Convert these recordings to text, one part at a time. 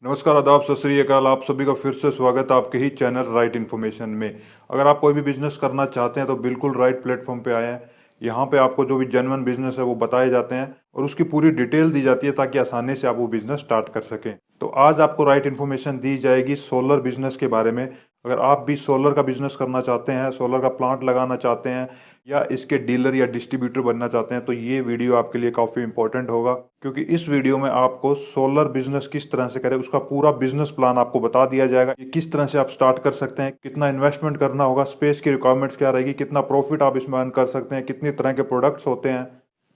नमस्कार, आदाब, सत श्री अकाल। आप सभी का फिर से स्वागत है आपके ही चैनल राइट इन्फॉर्मेशन में। अगर आप कोई भी बिजनेस करना चाहते हैं तो बिल्कुल राइट प्लेटफॉर्म पे आए हैं। यहाँ पे आपको जो भी जेन्युइन बिजनेस है वो बताए जाते हैं और उसकी पूरी डिटेल दी जाती है ताकि आसानी से आप वो बिजनेस स्टार्ट कर सकें। तो आज आपको राइट इन्फॉर्मेशन दी जाएगी सोलर बिजनेस के बारे में। अगर आप भी सोलर का बिजनेस करना चाहते हैं, सोलर का प्लांट लगाना चाहते हैं या इसके डीलर या डिस्ट्रीब्यूटर बनना चाहते हैं तो ये वीडियो आपके लिए काफ़ी इंपॉर्टेंट होगा, क्योंकि इस वीडियो में आपको सोलर बिजनेस किस तरह से करें उसका पूरा बिजनेस प्लान आपको बता दिया जाएगा। ये किस तरह से आप स्टार्ट कर सकते हैं, कितना इन्वेस्टमेंट करना होगा, स्पेस की रिक्वायरमेंट्स क्या रहेगी, कितना प्रॉफिट आप इसमें अर्न कर सकते हैं, कितनी तरह के प्रोडक्ट्स होते हैं।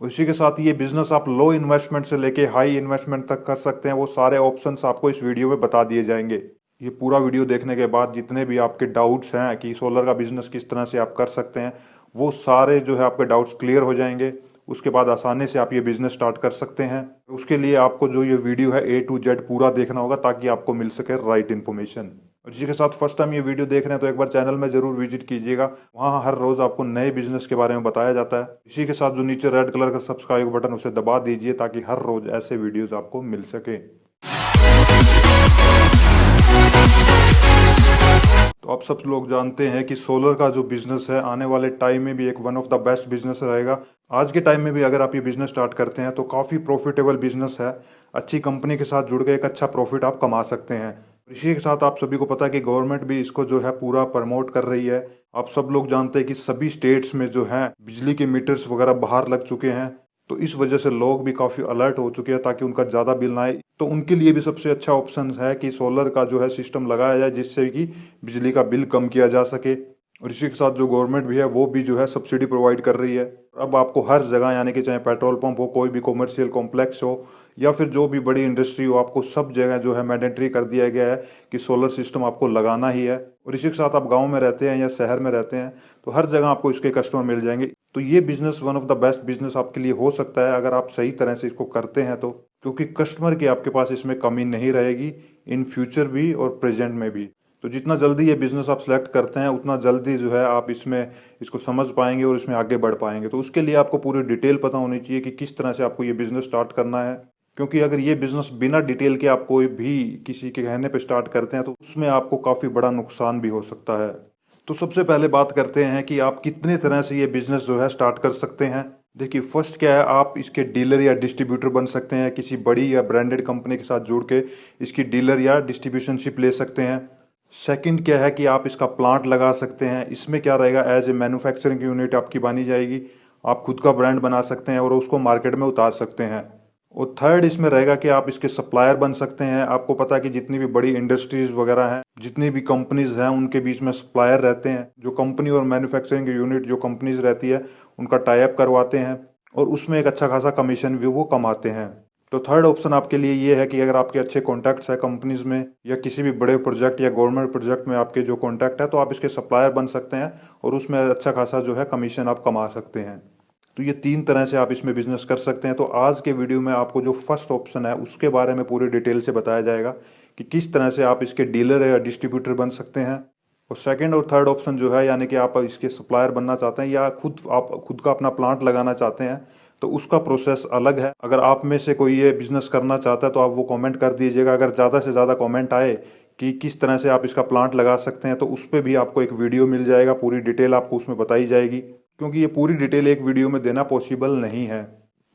उसी के साथ ये बिजनेस आप लो इन्वेस्टमेंट से लेके हाई इन्वेस्टमेंट तक कर सकते हैं। वो सारे ऑप्शंस आपको इस वीडियो में बता दिए जाएंगे। ये पूरा वीडियो देखने के बाद जितने भी आपके डाउट्स हैं कि सोलर का बिजनेस किस तरह से आप कर सकते हैं, वो सारे जो है आपके डाउट्स क्लियर हो जाएंगे। उसके बाद आसानी से आप ये बिजनेस स्टार्ट कर सकते हैं। उसके लिए आपको जो ये वीडियो है A to Z पूरा देखना होगा ताकि आपको मिल सके राइट इन्फॉर्मेशन। और इसी के साथ फर्स्ट टाइम ये वीडियो देख रहे हैं तो एक बार चैनल में जरूर विजिट कीजिएगा। वहाँ हर रोज आपको नए बिजनेस के बारे में बताया जाता है। इसी के साथ जो नीचे रेड कलर का सब्सक्राइब बटन उसे दबा दीजिए ताकि हर रोज ऐसे वीडियोज आपको मिल सके। तो आप सब लोग जानते हैं कि सोलर का जो बिजनेस है आने वाले टाइम में भी एक one of the best business रहेगा। आज के टाइम में भी अगर आप ये बिजनेस स्टार्ट करते हैं तो काफ़ी प्रॉफिटेबल बिजनेस है। अच्छी कंपनी के साथ जुड़ के एक अच्छा प्रॉफिट आप कमा सकते हैं। इसी के साथ आप सभी को पता है कि गवर्नमेंट भी इसको जो है पूरा प्रमोट कर रही है। आप सब लोग जानते हैं कि सभी स्टेट्स में जो है बिजली के मीटर्स वगैरह बाहर लग चुके हैं। तो इस वजह से लोग भी काफ़ी अलर्ट हो चुके हैं ताकि उनका ज़्यादा बिल ना आए। तो उनके लिए भी सबसे अच्छा ऑप्शन है कि सोलर का जो है सिस्टम लगाया जाए जिससे कि बिजली का बिल कम किया जा सके। और इसी के साथ जो गवर्नमेंट भी है वो भी जो है सब्सिडी प्रोवाइड कर रही है। अब आपको हर जगह, यानी कि चाहे पेट्रोल पंप हो, कोई भी कॉमर्शियल कॉम्प्लेक्स हो या फिर जो भी बड़ी इंडस्ट्री हो, आपको सब जगह जो है मैंडेटरी कर दिया गया है कि सोलर सिस्टम आपको लगाना ही है। और इसी के साथ आप गाँव में रहते हैं या शहर में रहते हैं तो हर जगह आपको इसके कस्टमर मिल जाएंगे। तो ये business one of the best business आपके लिए हो सकता है अगर आप सही तरह से इसको करते हैं तो, क्योंकि कस्टमर की आपके पास इसमें कमी नहीं रहेगी इन फ्यूचर भी और प्रेजेंट में भी। तो जितना जल्दी ये बिजनेस आप सेलेक्ट करते हैं उतना जल्दी जो है आप इसमें इसको समझ पाएंगे और इसमें आगे बढ़ पाएंगे। तो उसके लिए आपको पूरी डिटेल पता होनी चाहिए कि किस तरह से आपको ये बिजनेस स्टार्ट करना है, क्योंकि अगर ये बिजनेस बिना डिटेल के आप कोई भी किसी के कहने पे स्टार्ट करते हैं तो उसमें आपको काफ़ी बड़ा नुकसान भी हो सकता है। तो सबसे पहले बात करते हैं कि आप कितने तरह से ये बिजनेस जो है स्टार्ट कर सकते हैं। देखिए, फर्स्ट क्या है, आप इसके डीलर या डिस्ट्रीब्यूटर बन सकते हैं। किसी बड़ी या ब्रांडेड कंपनी के साथ जुड़ के इसकी डीलर या डिस्ट्रीब्यूशनशिप ले सकते हैं। सेकंड क्या है कि आप इसका प्लांट लगा सकते हैं। इसमें क्या रहेगा, एज ए मैन्युफैक्चरिंग यूनिट आपकी बनी जाएगी। आप खुद का ब्रांड बना सकते हैं और उसको मार्केट में उतार सकते हैं। और थर्ड इसमें रहेगा कि आप इसके सप्लायर बन सकते हैं। आपको पता है कि जितनी भी बड़ी इंडस्ट्रीज वगैरह हैं, जितनी भी कंपनीज हैं, उनके बीच में सप्लायर रहते हैं। जो कंपनी और मैन्युफैक्चरिंग यूनिट जो कंपनीज रहती है उनका टाई अप करवाते हैं और उसमें एक अच्छा खासा कमीशन भी वो कमाते हैं। तो थर्ड ऑप्शन आपके लिए ये है कि अगर आपके अच्छे कॉन्टैक्ट्स है कंपनीज में या किसी भी बड़े प्रोजेक्ट या गवर्नमेंट प्रोजेक्ट में आपके जो कॉन्टैक्ट है तो आप इसके सप्लायर बन सकते हैं और उसमें अच्छा खासा जो है कमीशन आप कमा सकते हैं। तो ये तीन तरह से आप इसमें बिजनेस कर सकते हैं। तो आज के वीडियो में आपको जो फर्स्ट ऑप्शन है उसके बारे में पूरी डिटेल से बताया जाएगा कि किस तरह से आप इसके डीलर या डिस्ट्रीब्यूटर बन सकते हैं। और सेकंड और थर्ड ऑप्शन जो है, यानी कि आप इसके सप्लायर बनना चाहते हैं या आप खुद का अपना प्लांट लगाना चाहते हैं, तो उसका प्रोसेस अलग है। अगर आप में से कोई ये बिजनेस करना चाहता है तो आप वो कमेंट कर दीजिएगा। अगर ज़्यादा से ज़्यादा कमेंट आए कि किस तरह से आप इसका प्लांट लगा सकते हैं तो उस पर भी आपको एक वीडियो मिल जाएगा, पूरी डिटेल आपको उसमें बताई जाएगी, क्योंकि ये पूरी डिटेल एक वीडियो में देना पॉसिबल नहीं है।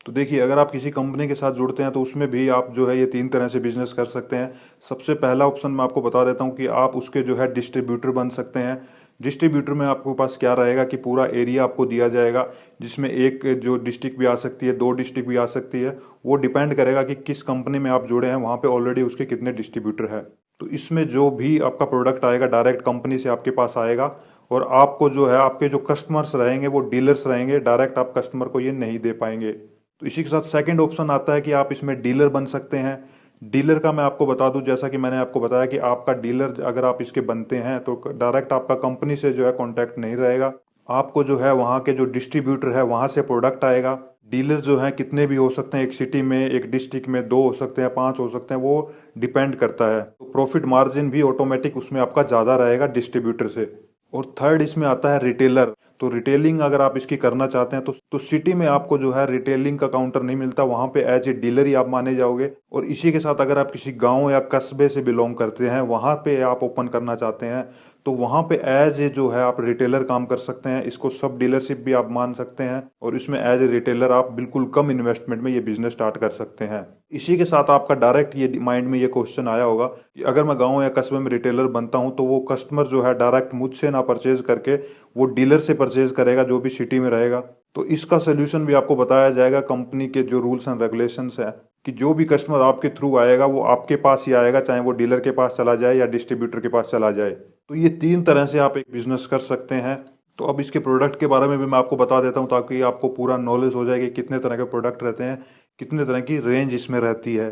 तो देखिए, अगर आप किसी कंपनी के साथ जुड़ते हैं तो उसमें भी आप जो है ये तीन तरह से बिजनेस कर सकते हैं। सबसे पहला ऑप्शन मैं आपको बता देता हूँ कि आप उसके जो है डिस्ट्रीब्यूटर बन सकते हैं। डिस्ट्रीब्यूटर में आपके पास क्या रहेगा कि पूरा एरिया आपको दिया जाएगा, जिसमें एक जो डिस्ट्रिक्ट भी आ सकती है, दो डिस्ट्रिक्ट भी आ सकती है। वो डिपेंड करेगा कि किस कंपनी में आप जुड़े हैं, वहाँ पे ऑलरेडी उसके कितने डिस्ट्रीब्यूटर है। तो इसमें जो भी आपका प्रोडक्ट आएगा डायरेक्ट कंपनी से आपके पास आएगा और आपको जो है आपके जो कस्टमर्स रहेंगे वो डीलर्स रहेंगे। डायरेक्ट आप कस्टमर को ये नहीं दे पाएंगे। तो इसी के साथ सेकंड ऑप्शन आता है कि आप इसमें डीलर बन सकते हैं। डीलर का मैं आपको बता दूं, जैसा कि मैंने आपको बताया कि आपका डीलर अगर आप इसके बनते हैं तो डायरेक्ट आपका कंपनी से जो है कांटेक्ट नहीं रहेगा। आपको जो है वहाँ के जो डिस्ट्रीब्यूटर है वहाँ से प्रोडक्ट आएगा। डीलर जो है कितने भी हो सकते हैं, एक सिटी में, एक डिस्ट्रिक्ट में, दो हो सकते हैं, पांच हो सकते हैं, वो डिपेंड करता है। तो प्रॉफिट मार्जिन भी ऑटोमेटिक उसमें आपका ज़्यादा रहेगा डिस्ट्रीब्यूटर से। और थर्ड इसमें आता है रिटेलर। तो रिटेलिंग अगर आप इसकी करना चाहते हैं तो सिटी में आपको जो है रिटेलिंग का काउंटर नहीं मिलता, वहाँ पे एज ए डीलर ही आप माने जाओगे। और इसी के साथ अगर आप किसी गांव या कस्बे से बिलोंग करते हैं, वहाँ पे आप ओपन करना चाहते हैं, तो वहाँ पे एज ए जो है आप रिटेलर काम कर सकते हैं। इसको सब डीलरशिप भी आप मान सकते हैं और इसमें एज ए रिटेलर आप बिल्कुल कम इन्वेस्टमेंट में ये बिजनेस स्टार्ट कर सकते हैं। इसी के साथ आपका डायरेक्ट ये माइंड में ये क्वेश्चन आया होगा कि अगर मैं गाँव या कस्बे में रिटेलर बनता हूँ तो वो कस्टमर जो है डायरेक्ट मुझसे ना परचेज करके वो डीलर से परचेज करेगा जो भी सिटी में रहेगा। तो इसका सोल्यूशन भी आपको बताया जाएगा कंपनी के जो रूल्स एंड रेगुलेशंस है कि जो भी कस्टमर आपके थ्रू आएगा वो आपके पास ही आएगा, चाहे वो डीलर के पास चला जाए या डिस्ट्रीब्यूटर के पास चला जाए। तो ये 3 तरह से आप एक बिजनेस कर सकते हैं। तो अब इसके प्रोडक्ट के बारे में भी मैं आपको बता देता हूँ ताकि आपको पूरा नॉलेज हो जाए कि कितने तरह के प्रोडक्ट रहते हैं, कितने तरह की रेंज इसमें रहती है।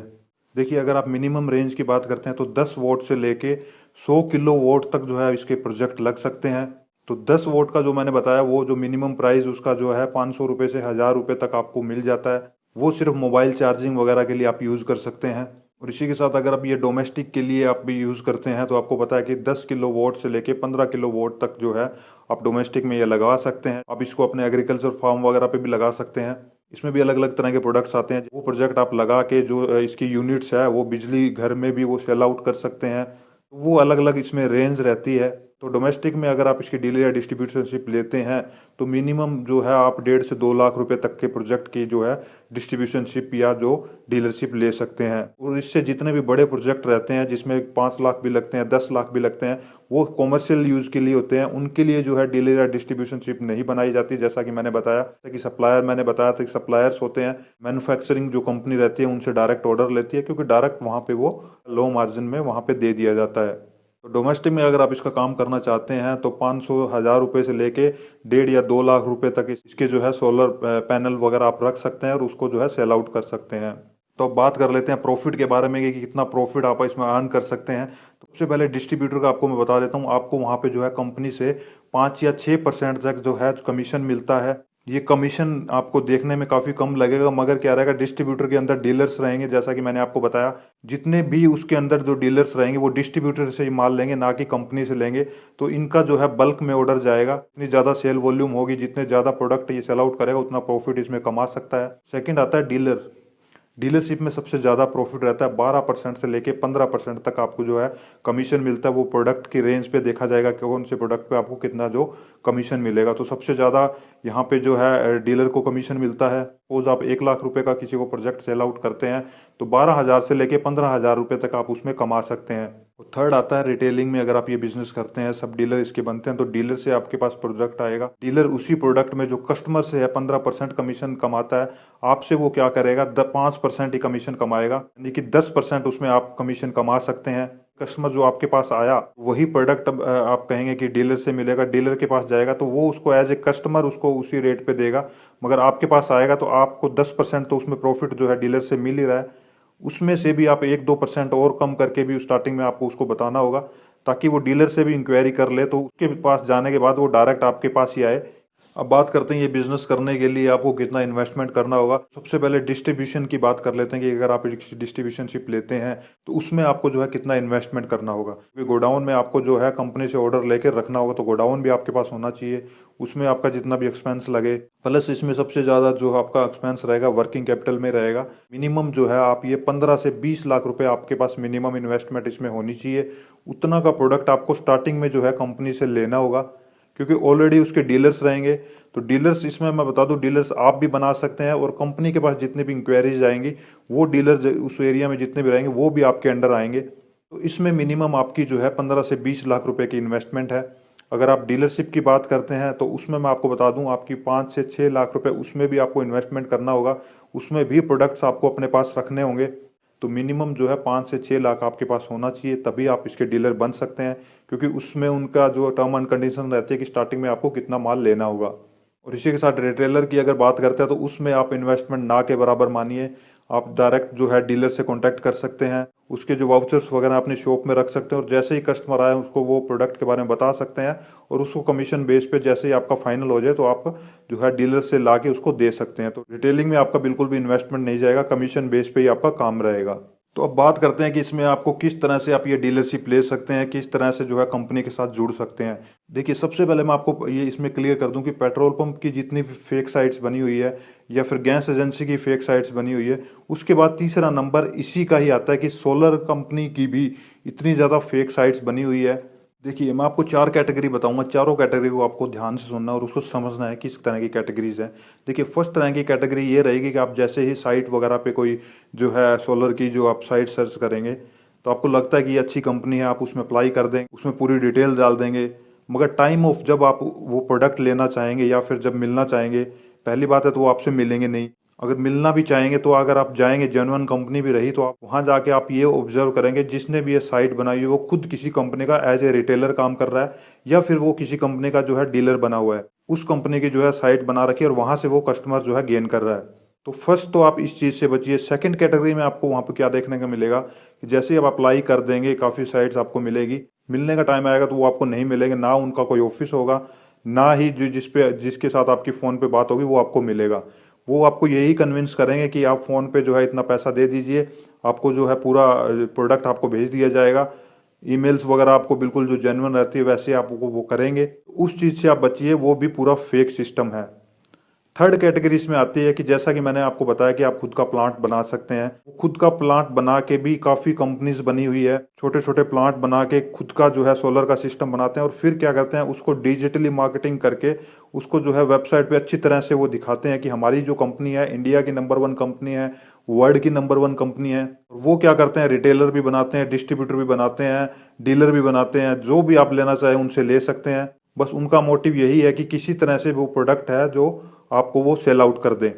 देखिए, अगर आप मिनिमम रेंज की बात करते हैं तो 10 वोट से लेके 100 किलो वोट तक जो है इसके प्रोजेक्ट लग सकते हैं। तो 10 वोट का जो मैंने बताया वो जो मिनिमम प्राइस उसका जो है 500 रुपये से 1000 रुपये तक आपको मिल जाता है। वो सिर्फ मोबाइल चार्जिंग वगैरह के लिए आप यूज़ कर सकते हैं। और इसी के साथ अगर आप ये डोमेस्टिक के लिए आप भी यूज़ करते हैं तो आपको पता है कि 10 किलो वोट से लेके 15 किलो वोट तक जो है आप डोमेस्टिक में ये लगा सकते हैं। आप इसको अपने एग्रीकल्चर फार्म वगैरह पे भी लगा सकते हैं। इसमें भी अलग अलग तरह के प्रोडक्ट्स आते हैं। वो प्रोजेक्ट आप लगा के जो इसकी यूनिट्स है वो बिजली घर में भी वो सेल आउट कर सकते हैं। वो अलग अलग इसमें रेंज रहती है। तो डोमेस्टिक में अगर आप इसकी डीलर या डिस्ट्रीब्यूटरशिप लेते हैं तो मिनिमम जो है आप 1.5 से 2 लाख रुपए तक के प्रोजेक्ट की जो है डिस्ट्रीब्यूशनशिप या जो डीलरशिप ले सकते हैं। और इससे जितने भी बड़े प्रोजेक्ट रहते हैं जिसमें 5 लाख भी लगते हैं, 10 लाख भी लगते हैं, वो कॉमर्शियल यूज़ के लिए होते हैं। उनके लिए जो है डीलर या डिस्ट्रीब्यूशनशिप नहीं बनाई जाती। जैसा कि मैंने बताया कि सप्लायर, मैंने बताया था कि सप्लायर्स होते हैं, मैन्युफैक्चरिंग जो कंपनी रहती है उनसे डायरेक्ट ऑर्डर लेती है क्योंकि डायरेक्ट वहाँ पे वो लो मार्जिन में वहाँ पे दे दिया जाता है। तो डोमेस्टिक में अगर आप इसका काम करना चाहते हैं तो 500 1000 रुपये से लेके 1.5 या 2 लाख रुपए तक इसके जो है सोलर पैनल वगैरह आप रख सकते हैं और उसको जो है सेल आउट कर सकते हैं। तो अब बात कर लेते हैं प्रॉफिट के बारे में कि कितना प्रॉफिट आप इसमें अर्न कर सकते हैं। तो सबसे पहले डिस्ट्रीब्यूटर का आपको मैं बता देता हूँ। आपको वहाँ पे जो है कंपनी से 5 या 6% तक जो है कमीशन मिलता है। ये कमीशन आपको देखने में काफ़ी कम लगेगा, मगर क्या रहेगा, डिस्ट्रीब्यूटर के अंदर डीलर्स रहेंगे। जैसा कि मैंने आपको बताया, जितने भी उसके अंदर जो डीलर्स रहेंगे वो डिस्ट्रीब्यूटर से ही माल लेंगे, ना कि कंपनी से लेंगे। तो इनका जो है बल्क में ऑर्डर जाएगा। इतनी ज़्यादा सेल वॉल्यूम होगी, जितने ज़्यादा प्रोडक्ट ये सेल आउट करेगा उतना प्रॉफिट इसमें कमा सकता है। सेकेंड आता है डीलर। डीलरशिप में सबसे ज़्यादा प्रॉफिट रहता है। 12% से लेके 15% तक आपको जो है कमीशन मिलता है। वो प्रोडक्ट की रेंज पे देखा जाएगा कि कौन से प्रोडक्ट पे आपको कितना जो कमीशन मिलेगा। तो सबसे ज़्यादा यहाँ पे जो है डीलर को कमीशन मिलता है। सपोज आप 1 लाख रुपए का किसी को प्रोजेक्ट सेल आउट करते हैं तो 12,000 से लेके 15,000 रुपये तक आप उसमें कमा सकते हैं। और थर्ड आता है रिटेलिंग में। अगर आप ये बिजनेस करते हैं, सब डीलर इसके बनते हैं, तो डीलर से आपके पास प्रोडक्ट आएगा। डीलर उसी प्रोडक्ट में जो कस्टमर से है 15% कमीशन कमाता है, आपसे वो क्या करेगा, 5% ही कमीशन कमाएगा, यानी कि 10% उसमें आप कमीशन कमा सकते हैं। कस्टमर जो आपके पास आया वही प्रोडक्ट अब आप कहेंगे कि डीलर से मिलेगा, डीलर के पास जाएगा तो वो उसको एज ए कस्टमर उसको उसी रेट पे देगा। मगर आपके पास आएगा तो आपको 10% तो उसमें प्रॉफिट जो है डीलर से मिल ही रहा है। उसमें से भी आप 1-2% और कम करके भी स्टार्टिंग में आपको उसको बताना होगा, ताकि वो डीलर से भी इंक्वायरी कर ले, तो उसके पास जाने के बाद वो डायरेक्ट आपके पास ही आए। अब बात करते हैं ये बिजनेस करने के लिए आपको कितना इन्वेस्टमेंट करना होगा। सबसे पहले डिस्ट्रीब्यूशन की बात कर लेते हैं कि अगर आप डिस्ट्रीब्यूशनशिप लेते हैं तो उसमें आपको जो है कितना इन्वेस्टमेंट करना होगा। क्योंकि गोडाउन में आपको जो है कंपनी से ऑर्डर लेकर रखना होगा, तो गोडाउन भी आपके पास होना चाहिए। उसमें आपका जितना भी एक्सपेंस लगे, प्लस इसमें सबसे ज़्यादा जो आपका एक्सपेंस रहेगा वर्किंग कैपिटल में रहेगा। मिनिमम जो है आप ये 15 से 20 लाख रुपए आपके पास मिनिमम इन्वेस्टमेंट इसमें होनी चाहिए। उतना का प्रोडक्ट आपको स्टार्टिंग में जो है कंपनी से लेना होगा, क्योंकि ऑलरेडी उसके डीलर्स रहेंगे। तो डीलर्स, इसमें मैं बता दूं, डीलर्स आप भी बना सकते हैं और कंपनी के पास जितने भी इंक्वायरीज आएंगी वो डीलर उस एरिया में जितने भी रहेंगे वो भी आपके अंडर आएंगे। तो इसमें मिनिमम आपकी जो है 15 से 20 लाख रुपए की इन्वेस्टमेंट है। अगर आप डीलरशिप की बात करते हैं तो उसमें मैं आपको बता दूं आपकी 5 से 6 लाख रुपए उसमें भी आपको इन्वेस्टमेंट करना होगा। उसमें भी प्रोडक्ट्स आपको अपने पास रखने होंगे। तो मिनिमम जो है 5 से 6 लाख आपके पास होना चाहिए, तभी आप इसके डीलर बन सकते हैं। क्योंकि उसमें उनका जो टर्म एंड कंडीशन रहती है कि स्टार्टिंग में आपको कितना माल लेना होगा। और इसी के साथ रिटेलर की अगर बात करते हैं तो उसमें आप इन्वेस्टमेंट ना के बराबर मानिए। आप डायरेक्ट जो है डीलर से कांटेक्ट कर सकते हैं, उसके जो वाउचर्स वगैरह अपनी शॉप में रख सकते हैं और जैसे ही कस्टमर आए उसको वो प्रोडक्ट के बारे में बता सकते हैं और उसको कमीशन बेस पे जैसे ही आपका फाइनल हो जाए तो आप जो है डीलर से ला के उसको दे सकते हैं। तो रिटेलिंग में आपका बिल्कुल भी इन्वेस्टमेंट नहीं जाएगा, कमीशन बेस पे ही आपका काम रहेगा। तो अब बात करते हैं कि इसमें आपको किस तरह से आप ये डीलरशिप ले सकते हैं, किस तरह से जो है कंपनी के साथ जुड़ सकते हैं। देखिए, सबसे पहले मैं आपको ये इसमें क्लियर कर दूं कि पेट्रोल पंप की जितनी भी फेक साइट्स बनी हुई है या फिर गैस एजेंसी की फेक साइट्स बनी हुई है, उसके बाद तीसरा नंबर इसी का ही आता है कि सोलर कंपनी की भी इतनी ज़्यादा फेक साइट्स बनी हुई है। देखिए, मैं आपको 4 कैटेगरी बताऊंगा, चारों कैटेगरी को आपको ध्यान से सुनना और उसको समझना है किस तरह की कैटेगरीज हैं। देखिए, फर्स्ट तरह की कैटेगरी ये रहेगी कि आप जैसे ही साइट वगैरह पे कोई जो है सोलर की जो आप साइट सर्च करेंगे, तो आपको लगता है कि ये अच्छी कंपनी है, आप उसमें अप्लाई कर देंगे, उसमें पूरी डिटेल डाल देंगे, मगर टाइम ऑफ जब आप वो प्रोडक्ट लेना चाहेंगे या फिर जब मिलना चाहेंगे, पहली बात है तो वो आपसे मिलेंगे नहीं। अगर मिलना भी चाहेंगे तो अगर आप जाएंगे, जेन्युइन कंपनी भी रही, तो आप वहां जाके आप ये ऑब्जर्व करेंगे जिसने भी ये साइट बनाई है वो खुद किसी कंपनी का एज ए रिटेलर काम कर रहा है या फिर वो किसी कंपनी का जो है डीलर बना हुआ है, उस कंपनी की जो है साइट बना रखी है और वहां से वो कस्टमर जो है गेन कर रहा है। तो फर्स्ट तो आप इस चीज़ से बचिए। सेकंड कैटेगरी में आपको वहाँ पे क्या देखने को मिलेगा कि जैसे ही आप अप्लाई कर देंगे, काफ़ी साइट्स आपको मिलेगी, मिलने का टाइम आएगा तो वो आपको नहीं मिलेंगे, ना उनका कोई ऑफिस होगा, ना ही जो जिसके साथ आपकी फ़ोन पे बात होगी वो आपको मिलेगा। वो आपको यही कन्विंस करेंगे कि आप फ़ोन पे जो है इतना पैसा दे दीजिए, आपको जो है पूरा प्रोडक्ट आपको भेज दिया जाएगा। ईमेल्स वगैरह आपको बिल्कुल जो जेन्युइन रहती है वैसे आपको वो करेंगे, उस चीज़ से आप बचिए, वो भी पूरा फेक सिस्टम है। थर्ड कैटेगरी इसमें आती है कि जैसा कि मैंने आपको बताया कि आप खुद का प्लांट बना सकते हैं। खुद का प्लांट बना के भी काफ़ी कंपनीज बनी हुई है, छोटे छोटे प्लांट बना के खुद का जो है सोलर का सिस्टम बनाते हैं और फिर क्या करते हैं, उसको डिजिटली मार्केटिंग करके उसको जो है वेबसाइट पे अच्छी तरह से वो दिखाते हैं कि हमारी जो कंपनी है इंडिया की नंबर 1 कंपनी है, वर्ल्ड की नंबर 1 कंपनी है। वो क्या करते हैं, रिटेलर भी बनाते हैं, डिस्ट्रीब्यूटर भी बनाते हैं, डीलर भी बनाते हैं, जो भी आप लेना चाहें उनसे ले सकते हैं। बस उनका मोटिव यही है कि किसी तरह से वो प्रोडक्ट है जो आपको वो सेल आउट कर दें।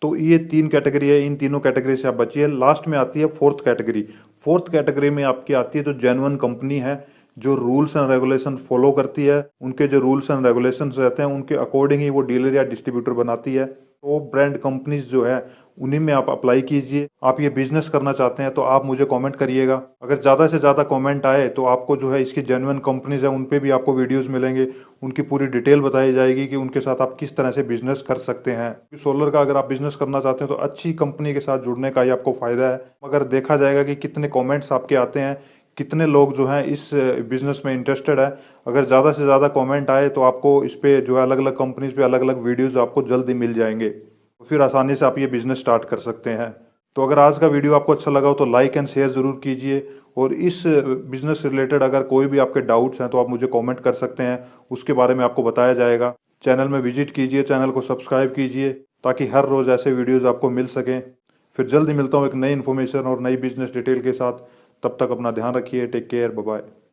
तो ये 3 कैटेगरी है, इन तीनों कैटेगरी से आप बचिए। लास्ट में आती है फोर्थ कैटेगरी। फोर्थ कैटेगरी में आपकी आती है जो जेन्युइन कंपनी है, जो रूल्स एंड रेगुलेशन फॉलो करती है, उनके जो रूल्स एंड रेगुलेशन रहते हैं उनके अकॉर्डिंग ही वो डीलर या डिस्ट्रीब्यूटर बनाती है। तो ब्रांड कंपनीज जो है उन्हीं में आप अप्लाई कीजिए। आप ये बिजनेस करना चाहते हैं तो आप मुझे कमेंट करिएगा। अगर ज़्यादा से ज़्यादा कमेंट आए तो आपको जो है इसकी जेन्युइन कंपनीज है उन पे भी आपको वीडियोस मिलेंगे, उनकी पूरी डिटेल बताई जाएगी कि उनके साथ आप किस तरह से बिजनेस कर सकते हैं। सोलर का अगर आप बिजनेस करना चाहते हैं तो अच्छी कंपनी के साथ जुड़ने का ही आपको फ़ायदा है। मगर देखा जाएगा कि कितने कमेंट्स आपके आते हैं, कितने लोग जो हैं इस बिज़नेस में इंटरेस्टेड है। अगर ज़्यादा से ज़्यादा कमेंट आए तो आपको इस पे जो है अलग अलग कंपनीज पे अलग अलग वीडियोस आपको जल्दी मिल जाएंगे, तो फिर आसानी से आप ये बिज़नेस स्टार्ट कर सकते हैं। तो अगर आज का वीडियो आपको अच्छा लगा हो तो लाइक एंड शेयर ज़रूर कीजिए, और इस बिज़नेस से रिलेटेड अगर कोई भी आपके डाउट्स हैं तो आप मुझे कमेंट कर सकते हैं, उसके बारे में आपको बताया जाएगा। चैनल में विजिट कीजिए, चैनल को सब्सक्राइब कीजिए ताकि हर रोज़ ऐसे वीडियोज़ आपको मिल सकें। फिर जल्दी मिलता हूँ एक नई इन्फॉर्मेशन और नई बिजनेस डिटेल के साथ। तब तक अपना ध्यान रखिए। Take care, bye bye.